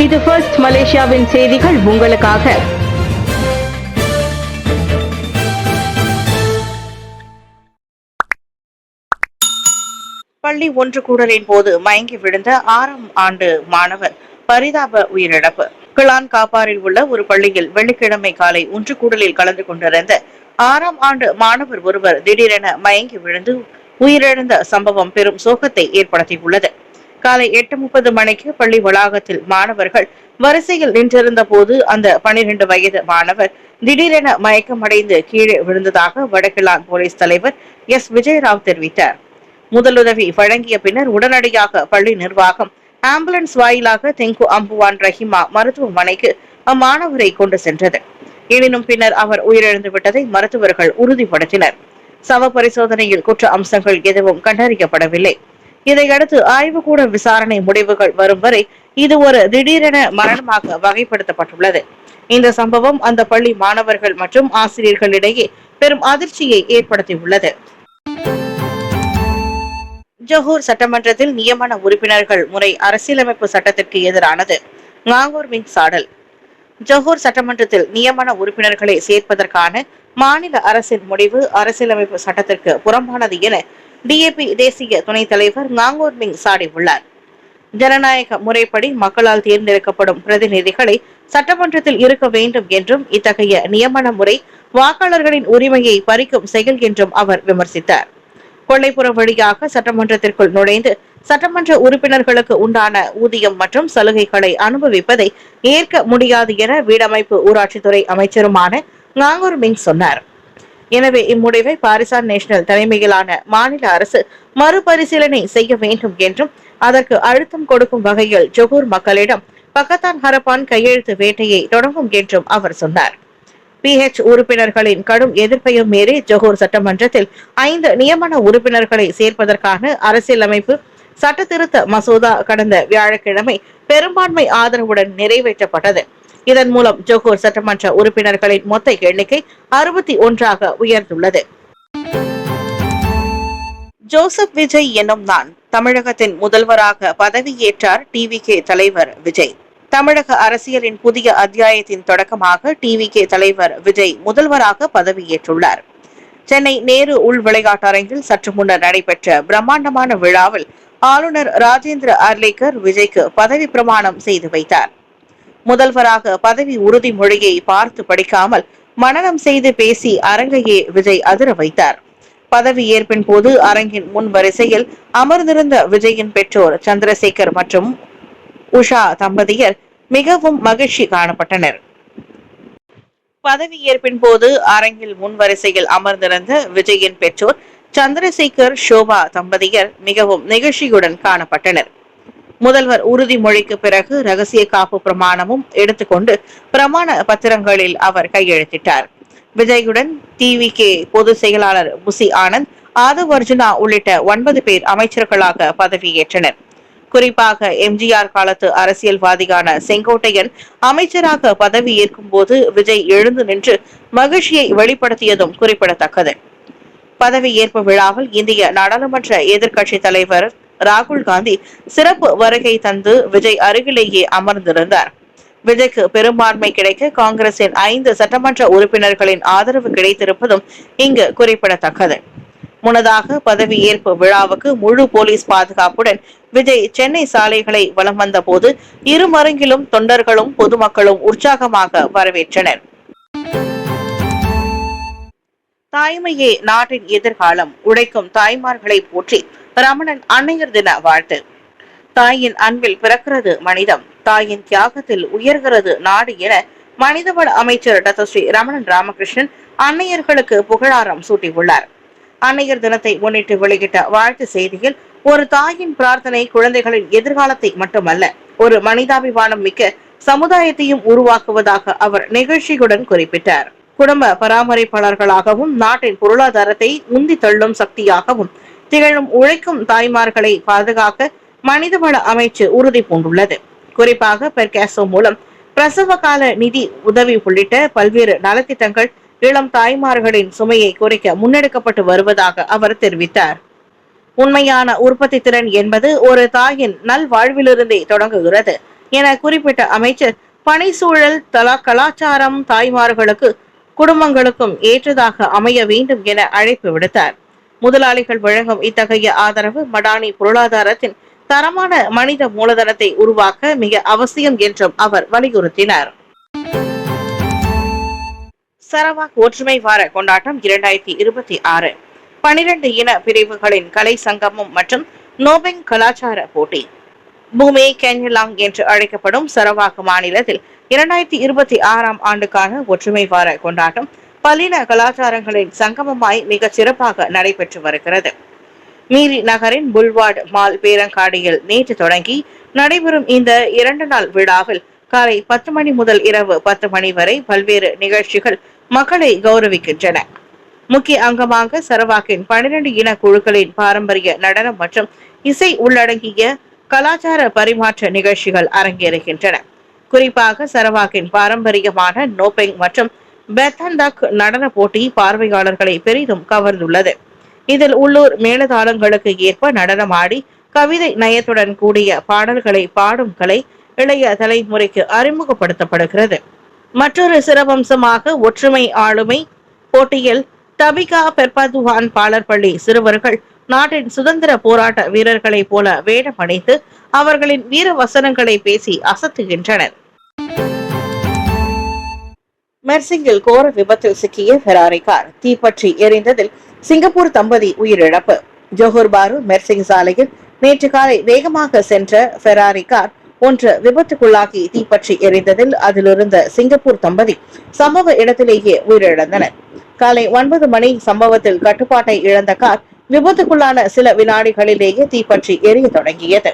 இது ஃபர்ஸ்ட் மலேசியாவின் செய்திகள் உங்களுக்காக. பள்ளி ஒன்று கூடலின் போது மயங்கி விழுந்த 6ஆம் ஆண்டு மாணவர் பரிதாப உயிரிழப்பு. கிளான் காப்பாரில் உள்ள ஒரு பள்ளியில் வெள்ளிக்கிழமை காலை ஒன்று கூடலில் கலந்து கொண்டிருந்த 6ஆம் ஆண்டு மாணவர் ஒருவர் திடீரென மயங்கி விழுந்து உயிரிழந்த சம்பவம் பெரும் சோகத்தை ஏற்படுத்தியுள்ளது. காலை 8:30 மணிக்கு பள்ளி வளாகத்தில் மாணவர்கள் வரிசையில் நின்றிருந்த போது அந்த 12 வயது மாணவர் திடீரென மயக்கமடைந்து கீழே விழுந்ததாக வடகிழான் போலீஸ் தலைவர் எஸ் விஜயராவ் தெரிவித்தார். முதலுதவி வழங்கிய பின்னர் உடனடியாக பள்ளி நிர்வாகம் ஆம்புலன்ஸ் வாயிலாக தெங்கு அம்புவான் ரஹிமா மருத்துவமனைக்கு அம்மாணவரை கொண்டு சென்றது. எனினும் பின்னர் அவர் உயிரிழந்து விட்டதை மருத்துவர்கள் உறுதிப்படுத்தினர். சவ பரிசோதனையில் குற்ற அம்சங்கள் எதுவும் கண்டறியப்படவில்லை. இதையடுத்து ஆய்வுக்கூட விசாரணை முடிவுகள் வரும் வரை இது ஒரு திடீரென மரணமாக வகைப்படுத்தப்பட்டுள்ளது. இந்த சம்பவம் அந்த பள்ளி மாணவர்கள் மற்றும் ஆசிரியர்களிடையே பெரும் அதிர்ச்சியை ஏற்படுத்தியுள்ளது. ஜொஹூர் சட்டமன்றத்தில் நியமன உறுப்பினர்கள் முறை அரசியலமைப்பு சட்டத்திற்கு எதிரானது. நாங்கூர் மிங் சாடல். ஜொஹூர் சட்டமன்றத்தில் நியமன உறுப்பினர்களை சேர்ப்பதற்கான மாநில அரசின் முடிவு அரசியலமைப்பு சட்டத்திற்கு புறம்பானது என டிஏபி தேசிய துணைத் தலைவர் நாங்கூர் மிங் சாடியுள்ளார். ஜனநாயக முறைப்படி மக்களால் தேர்ந்தெடுக்கப்படும் பிரதிநிதிகளை சட்டமன்றத்தில் இருக்க வேண்டும் என்றும் இத்தகைய நியமன முறை வாக்காளர்களின் உரிமையை பறிக்கும் செயல் என்றும் அவர் விமர்சித்தார். கொல்லைப்புற வழியாக சட்டமன்றத்திற்குள் நுழைந்து சட்டமன்ற உறுப்பினர்களுக்கு உண்டான ஊதியம் மற்றும் சலுகைகளை அனுபவிப்பதை ஏற்க முடியாது என வீடமைப்பு ஊராட்சித்துறை அமைச்சருமான நாங்கூர் மிங் சொன்னார். எனவே இம்முடிவை பாரிசான் நேஷனல் தலைமையிலான மாநில அரசு மறுபரிசீலனை செய்ய வேண்டும் என்றும் அதற்கு அழுத்தம் கொடுக்கும் வகையில் ஜொஹூர் மக்களிடம் பக்கத்தான் ஹரப்பான் கையெழுத்து வேட்டையை தொடங்கும் என்றும் அவர் சொன்னார். PH உறுப்பினர்களின் கடும் எதிர்ப்பையும் மீறி ஜொஹூர் சட்டமன்றத்தில் 5 நியமன உறுப்பினர்களை சேர்ப்பதற்கான அரசியலமைப்பு சட்ட திருத்த மசோதா கடந்த வியாழக்கிழமை பெரும்பான்மை ஆதரவுடன் நிறைவேற்றப்பட்டது. இதன் மூலம் ஜொஹூர் சட்டமன்ற உறுப்பினர்களின் மொத்த எண்ணிக்கை 61ஆக உயர்ந்துள்ளது. ஜோசப் விஜய் என்னும் நான் தமிழகத்தின் முதல்வராக பதவியேற்றார் டிவிகே தலைவர் விஜய். தமிழக அரசியலின் புதிய அத்தியாயத்தின் தொடக்கமாக டிவிகே தலைவர் விஜய் முதல்வராக பதவியேற்றுள்ளார். சென்னை நேரு உள் விளையாட்டரங்கில் சற்று முன்னர் நடைபெற்ற பிரம்மாண்டமான விழாவில் ஆளுநர் ராஜேந்திர அர்லேக்கர் விஜய்க்கு பதவி பிரமாணம் செய்து வைத்தார். முதல்வராக பதவி உறுதிமொழியை பார்த்து படிக்காமல் மனனம் செய்து பேசி அரங்கையே விஜய் அதிர வைத்தார். பதவி ஏற்பின் போது அரங்கின் முன் வரிசையில் அமர்ந்திருந்த விஜயின் பெற்றோர் சந்திரசேகர் மற்றும் உஷா தம்பதியர் மிகவும் மகிழ்ச்சி காணப்பட்டனர். பதவியேற்பின் போது அரங்கில் முன் வரிசையில் அமர்ந்திருந்த விஜயின் பெற்றோர் சந்திரசேகர் ஷோபா தம்பதியர் மிகவும் நெகிழ்ச்சியுடன் காணப்பட்டனர். முதல்வர் உறுதிமொழிக்கு பிறகு ரகசிய காப்பு பிரமாணமும் எடுத்துக்கொண்டு பிரமாண பத்திரங்களில் அவர் கையெழுத்திட்டார். விஜயுடன் டிவிகே பொதுச் செயலாளர் புசி ஆனந்த், ஆதவ் அர்ஜுனா உள்ளிட்ட 9 பேர் அமைச்சர்களாக பதவியேற்றனர். குறிப்பாக எம்ஜிஆர் காலத்து அரசியல்வாதியான செங்கோட்டையன் அமைச்சராக பதவியேற்கும் போது விஜய் எழுந்து நின்று மகிழ்ச்சியை வெளிப்படுத்தியதும் குறிப்பிடத்தக்கது. பதவியேற்பு விழாவில் இந்திய நாடாளுமன்ற எதிர்க்கட்சி தலைவர் ராகுல் காந்தி சிறப்பு வருகை தந்து விஜய் அருகிலேயே அமர்ந்திருந்தார். விஜய்க்கு பெரும்பான்மை கிடைக்க காங்கிரசின் 5 சட்டமன்ற உறுப்பினர்களின் ஆதரவு கிடைத்திருப்பதும் இங்கு குறிப்பிடத்தக்கது. முன்னதாக பதவியேற்பு விழாவுக்கு முழு போலீஸ் பாதுகாப்புடன் விஜய் சென்னை சாலைகளை வலம் வந்த போது இருமருங்கிலும் தொண்டர்களும் பொதுமக்களும் உற்சாகமாக வரவேற்றனர். தாய்மையே நாட்டின் எதிர்காலம், உழைக்கும் தாய்மார்களை போற்றி ரமணன் அன்னையர் தின வாழ்த்து. தாயின் அன்பில் பிறக்கிறது மனிதம், தாயின் தியாகத்தில் உயர்கிறது நாடு என மனிதவள அமைச்சர் டாக்டர் ஸ்ரீ ரமணன் ராமகிருஷ்ணன் அன்னையர்களுக்கு புகழாரம் சூட்டியுள்ளார். அன்னையர் தினத்தை முன்னிட்டு வெளியிட்ட வாழ்த்து செய்தியில், ஒரு தாயின் பிரார்த்தனை குழந்தைகளின் எதிர்காலத்தை மட்டுமல்ல, ஒரு மனிதாபிமானம் மிக்க சமுதாயத்தையும் உருவாக்குவதாக அவர் நிகழ்ச்சியுடன் குறிப்பிட்டார். குடும்ப பராமரிப்பாளர்களாகவும் நாட்டின் பொருளாதாரத்தை உந்தி தள்ளும் சக்தியாகவும் திகழும் உழைக்கும் தாய்மார்களை பாதுகாக்க மனிதவள அமைச்சு உறுதி பூண்டுள்ளது. குறிப்பாக பெர்காசோ மூலம் பிரசவ கால நிதி உதவி உள்ளிட்ட பல்வேறு நலத்திட்டங்கள் இளம் தாய்மார்களின் சுமையை குறைக்க முன்னெடுக்கப்பட்டு வருவதாக அவர் தெரிவித்தார். உண்மையான உற்பத்தி திறன் என்பது ஒரு தாயின் நல்வாழ்விலிருந்தே தொடங்குகிறது. என குறிப்பிட்ட அமைச்சர், பணிச்சூழல் கலாச்சாரம் தாய்மார்களுக்கு குடும்பங்களுக்கும் ஏற்றதாக அமைய வேண்டும் என அழைப்பு விடுத்தார். முதலாளிகள் வழங்கும் இத்தகைய ஆதரவு மடானி பொருளாதாரத்தின் தரமான மனித மூலதனத்தை உருவாக்க மிக அவசியம் என்றும் அவர் வலியுறுத்தினார். சரவாக் ஒற்றுமை வார கொண்டாட்டம் 2026 12 இன பிரிவுகளின் கலை சங்கமம் மற்றும் நோபெங் கலாச்சார போட்டி. பூமே கேன்யலாங் என்று அழைக்கப்படும் சரவாக் மாநிலத்தில் 2026 ஆண்டுக்கான ஒற்றுமை வார கொண்டாட்டம் பல்லின கலாச்சாரங்களின் சங்கமமாய் மிக சிறப்பாக நடைபெற்று வருகிறது. மீரி நகரின் புல்வார்டு மால் பேரங்காடியில் நேற்று தொடங்கி நடைபெறும் இந்த 2 நாள் விழாவில் காலை 10 மணி முதல் இரவு 10 மணி வரை பல்வேறு நிகழ்ச்சிகள் மக்களை கௌரவிக்கின்றன. முக்கிய அங்கமாக சரவாக்கின் 12 இன குழுக்களின் பாரம்பரிய நடனம் மற்றும் இசை உள்ளடங்கிய கலாச்சார பரிமாற்ற நிகழ்ச்சிகள் அரங்கேறுகின்றன. குறிப்பாக சரவாக்கின் பாரம்பரியமான நோபெங் மற்றும் பெத்தந்தக் நடன போட்டி பார்வையாளர்களை பெரிதும் கவர்ந்துள்ளது. இதில் உள்ளூர் மேலதாளங்களுக்கு ஏற்ப நடனமாடி கவிதை நயத்துடன் கூடிய பாடல்களை பாடும் கலை இளைய தலைமுறைக்கு அறிமுகப்படுத்தப்படுகிறது. மற்றொரு சிறப்பம்சமாக ஒற்றுமை ஆளுமை போட்டியில் தபிகா பெர்பதுவான் பாலர்பள்ளி சிறுவர்கள் நாட்டின் சுதந்திர போராட்ட வீரர்களைப் போல வேடம் அணிந்து அவர்களின் வீர வசனங்களை பேசி அசத்துகின்றனர். மெர்சிங்கில் கோர விபத்தில் சிக்கிய ஃபெராரி கார் தீப்பற்றி எரிந்ததில் சிங்கப்பூர் தம்பதி உயிரிழப்பு. ஜோஹர் பாரு மெர்சிங் சாலையில் நேற்று காலை வேகமாக சென்ற ஃபெராரி கார் ஒன்று விபத்துக்குள்ளாகி தீப்பற்றி எரிந்ததில் அதிலிருந்த சிங்கப்பூர் தம்பதி சம்பவ இடத்திலேயே உயிரிழந்தனர். காலை 9 மணி சம்பவத்தில் கட்டுப்பாட்டை இழந்த கார் விபத்துக்குள்ளான சில வினாடிகளிலேயே தீப்பற்றி எரிய தொடங்கியது.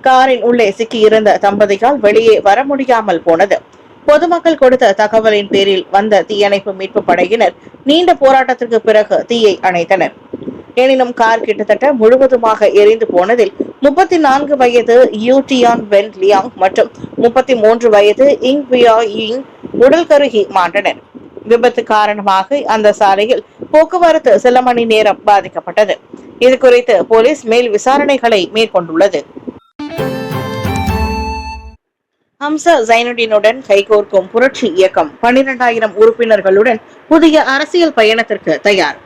காரின் உள்ளே சிக்கியிருந்த தம்பதியால் வெளியே வர முடியாமல் போனது. பொதுமக்கள் கொடுத்த தகவலின் பேரில் வந்த தீயணைப்பு மீட்பு படையினர் நீண்ட போராட்டத்திற்கு பிறகு தீயை அணைத்தனர். எனினும் கார் கிட்டத்தட்ட முழுவதுமாக எரிந்து போனதில் 34 வயது யூடியான் வென் லியாங் மற்றும் 33 வயது இங் பியா இங் உடல் கருகி மாண்டனர். விபத்து காரணமாக அந்த சாலையில் போக்குவரத்து சில மணி நேரம் பாதிக்கப்பட்டது. இது குறித்து போலீஸ் மேல் விசாரணைகளை மேற்கொண்டுள்ளது. ஹம்சா ஜைனுடீனுடன் கைகோர்க்கும் புரட்சி இயக்கம் 12,000 உறுப்பினர்களுடன் புதிய அரசியல் பயணத்திற்கு தயார்.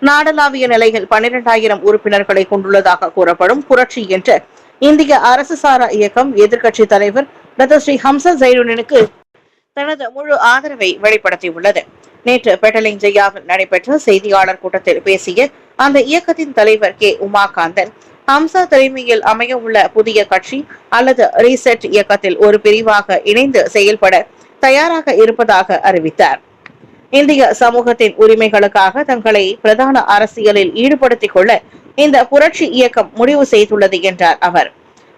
நாடளாவிய நிலையில் 12,000 உறுப்பினர்களை கொண்டுள்ளதாக கூறப்படும் புரட்சி என்ற இந்திய அரசு சாரா இயக்கம் எதிர்க்கட்சி தலைவர் ஸ்ரீ ஹம்சா ஜைனுடீனுக்கு தனது முழு ஆதரவை வெளிப்படுத்தியுள்ளது. நேற்று பெட்டலிங் ஜெயாவில் நடைபெற்ற செய்தியாளர் கூட்டத்தில் பேசிய அந்த இயக்கத்தின் தலைவர் கே உமாகாந்தன், ஹம்சா தலைமையில் அமைய உள்ள புதிய கட்சி அல்லது ரீசெட் இயக்கத்தில் ஒரு பிரிவாக இணைந்து செயல்பட தயாராக இருப்பதாக அறிவித்தார். இந்திய சமூகத்தின் உரிமைகளுக்காக தங்களை பிரதான அரசியலில் ஈடுபடுத்திக் கொள்ள இந்த புரட்சி இயக்கம் முடிவு செய்துள்ளது என்றார் அவர்.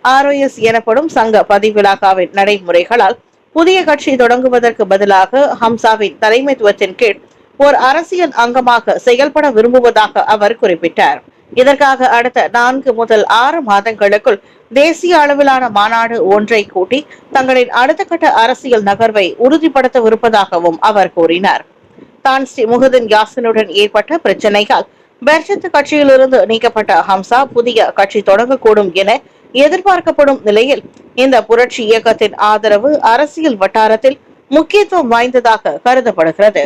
ROS எனப்படும் சங்க பதிவிலாகாவின் நடைமுறைகளால் புதிய கட்சி தொடங்குவதற்கு பதிலாக ஹம்சாவின் தலைமைத்துவத்தின் கீழ் ஒரு அரசியல் அங்கமாக செயல்பட விரும்புவதாக அவர் குறிப்பிட்டார். இதற்காக அடுத்த 4 முதல் 6 மாதங்களுக்குள் தேசிய அளவிலான மாநாடு ஒன்றை கூட்டி தங்களின் அடுத்த கட்ட அரசியல் நகர்வை உறுதிப்படுத்தவிருப்பதாகவும் அவர் கூறினார். தான் ஸ்ரீ முஹிதீன் யாசினுடன் ஏற்பட்ட பிரச்சனையால் பெர்ஜத் கட்சியிலிருந்து நீக்கப்பட்ட ஹம்சா புதிய கட்சி தொடங்கக்கூடும் என எதிர்பார்க்கப்படும் நிலையில் இந்த புரட்சி இயக்கத்தின் ஆதரவு அரசியல் வட்டாரத்தில் முக்கியத்துவம் வாய்ந்ததாக கருதப்படுகிறது.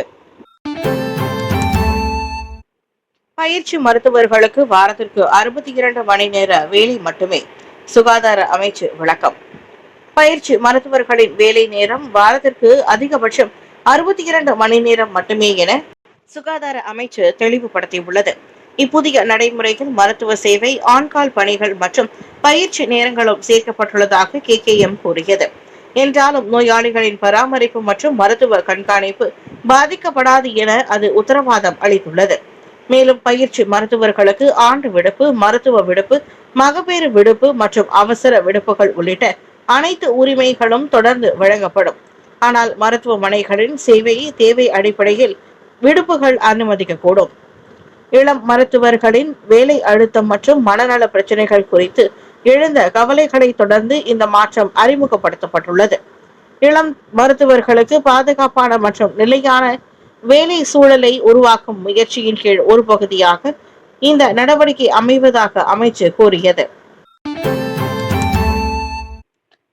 பயிற்சி மருத்துவர்களுக்கு வாரத்திற்கு 62 மணி நேர வேலை மட்டுமே, சுகாதார அமைச்சு விளக்கம். பயிற்சி மருத்துவர்களின் வேலை நேரம் வாரத்திற்கு அதிகபட்சம் 62 மணி நேரம் மட்டுமே என சுகாதார அமைச்சு தெளிவுபடுத்தியுள்ளது. இப்புதிய நடைமுறையில் மருத்துவ சேவை, ஆன்கால் பணிகள் மற்றும் பயிற்சி நேரங்களும் சேர்க்கப்பட்டுள்ளதாக KKM கூறியது. என்றாலும் நோயாளிகளின் பராமரிப்பு மற்றும் மருத்துவ கண்காணிப்பு பாதிக்கப்படாது என அது உத்தரவாதம் அளித்துள்ளது. மேலும் பயிற்சி மருத்துவர்களுக்கு ஆண்டு விடுப்பு, மருத்துவ விடுப்பு, மகப்பேறு விடுப்பு மற்றும் அவசர விடுப்புகள் உள்ளிட்ட அனைத்து உரிமைகளும் தொடர்ந்து வழங்கப்படும். ஆனால் மருத்துவமனைகளின் சேவை தேவை அடிப்படையில் விடுப்புகள் அனுமதிக்கக்கூடும். இளம் மருத்துவர்களின் வேலை அழுத்தம் மற்றும் மனநல பிரச்சனைகள் குறித்து எழுந்த கவலைகளை தொடர்ந்து இந்த மாற்றம் அறிமுகப்படுத்தப்பட்டுள்ளது. இளம் மருத்துவர்களுக்கு பாதுகாப்பான மற்றும் நிலையான வேலை சூழலை உருவாக்கும் முயற்சியின் கீழ் ஒரு பகுதியாக இந்த நடவடிக்கை அமைவதாக அமைச்சு கூறியது.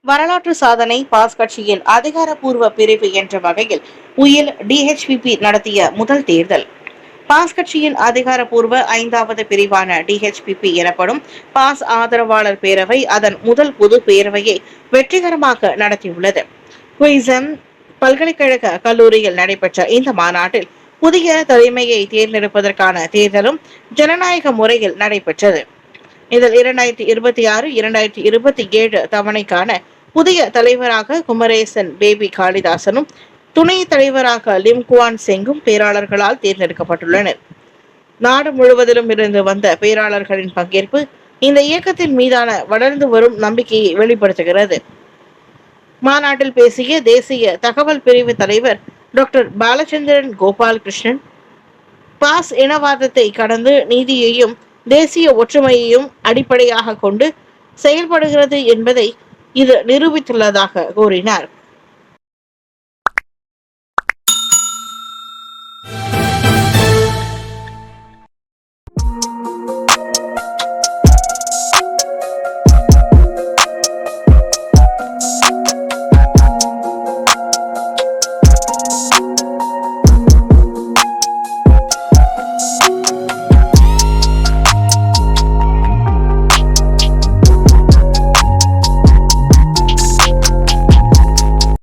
வரலாற்று சாதனை பாஸ் கட்சியின் அதிகாரப்பூர்வ பிரிவு என்ற வகையில் உயில் DHPP நடத்திய முதல் தேர்தல். பாஸ் கட்சியின் அதிகாரப்பூர்வ 5வது பிரிவான DHPP எனப்படும் பாஸ் ஆதரவாளர் பேரவை அதன் முதல் பொது பேரவையை வெற்றிகரமாக நடத்தியுள்ளது. குயிசம் பல்கலைக்கழக கல்லூரியில் நடைபெற்ற இந்த மாநாட்டில் புதிய தலைமையை தேர்ந்தெடுப்பதற்கான தேர்தலும் ஜனநாயக முறையில் நடைபெற்றது. இதில் 2026-2027 தவணைக்கான புதிய தலைவராக குமரேசன் பேபி காளிதாசனும் துணை தலைவராக லிம் குவான் செங்கும் பேராளர்களால் தேர்ந்தெடுக்கப்பட்டுள்ளனர். நாடு முழுவதிலும் இருந்து வந்த பேராளர்களின் பங்கேற்பு இந்த இயக்கத்தின் மீதான வளர்ந்து வரும் நம்பிக்கையை வெளிப்படுத்துகிறது. மாநாட்டில் பேசிய தேசிய தகவல் பிரிவு தலைவர் டாக்டர் பாலச்சந்திரன் கோபால் கிருஷ்ணன், பாஸ் இனவாதத்தை கடந்து நீதியையும் தேசிய ஒற்றுமையையும் அடிப்படையாக கொண்டு செயல்படுகிறது என்பதை இது நிரூபித்துள்ளதாக கூறினார்.